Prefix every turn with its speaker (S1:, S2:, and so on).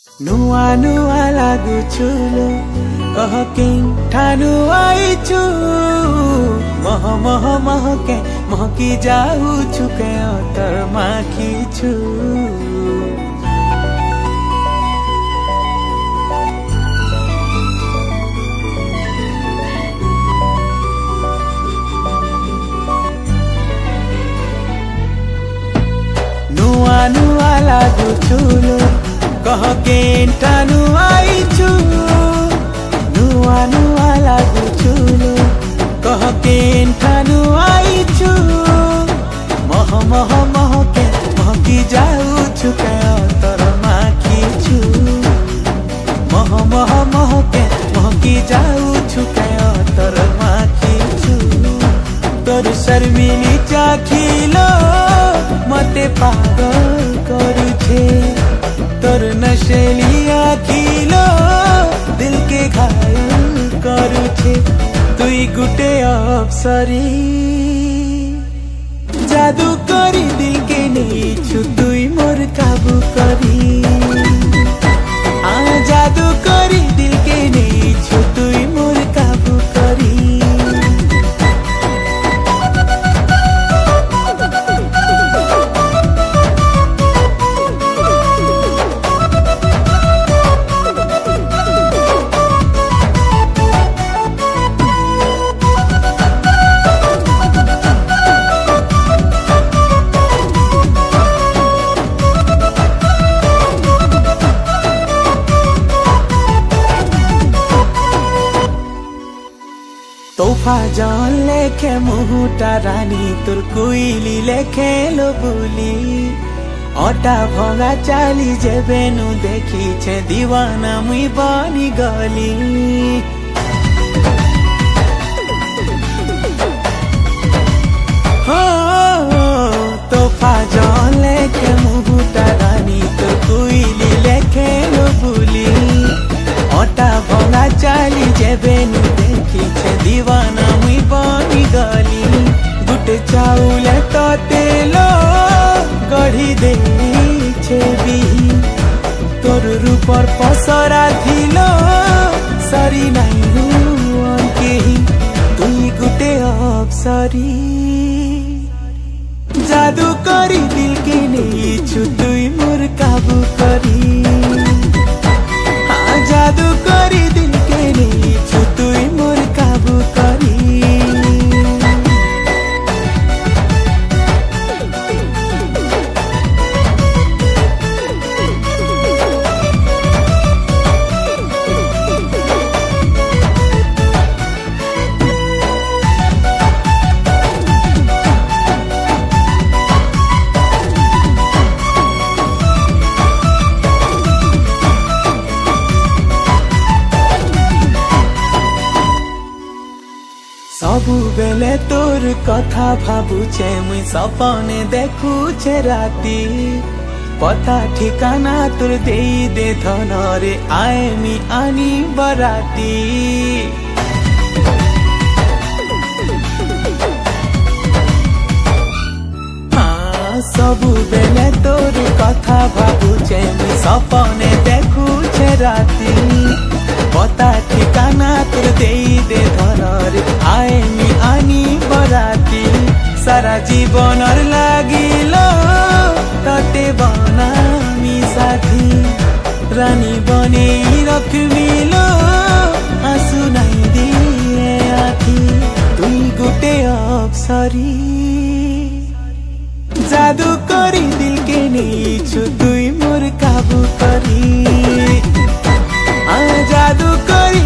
S1: नुआ नुआ लाଗୁଛୁ कह के ठानु आइछु मह मह महके महकी जाउछु के तर माखिछु नुआ नुआ लाଗୁଛୁ कह के ठानु आइछु नुआ नुआ लाଗୁଛୁ कह के ठानु आइछु मह मह महके महकी जाउछु के तर माखिछु मह मह महके महकी जाउछु के तर माखिछु तोर शर्मिली चाखिलो मते पागल करुछे तोर नशेली आखिलो दिल के घायल करुछे तुई गुटे अप्सरी जादू करी दिल के नेछु तुई मोर काबू करी जादू करी दिल के नेछु तुई मोर काबू करी तोहफा जान लेखे मुहुटा रानी तोर कोइली लेखे लो बुली अटा भंगा चाली जेबेनु देखी छे दीवाना मुई बनी गली तोहफा जान लेखे मुहुटा रानी तोर कोइली लेखे लो बुली अटा भंगा चाली जेबेनु देखी छे दीवाना मुई बनी गली गुटे चाउल तो तेलो गढ़ी दे छे बिही तोर रूपर पसरा थिलो सरी नहीं हुआ केही तुई गुटे अप्सरी जादू करी दिल के नेछु तुई मोर काबू करी जादू करी दिल के नेछु तुई मोर काबू करी सबु बेले तोर कथा भाबुछे मुई सपने देखुछे राती पता ठिकाना तोर देई दे धन रे आए मी आनी बराती सबु बेले तोर कथा भाबुछे मुई सपने देखुछे राती पता ठिकाना तोर देई दे धन रे आए मी आनी बराती सारा जीवनर लागिलो तते बनामी साथी रानी बने रखमिलो आंसू नहीं दिए आखी तुई गुटे अप्सरी जादू करी दिल के नेछु तुई मोर काबू करी जादू करी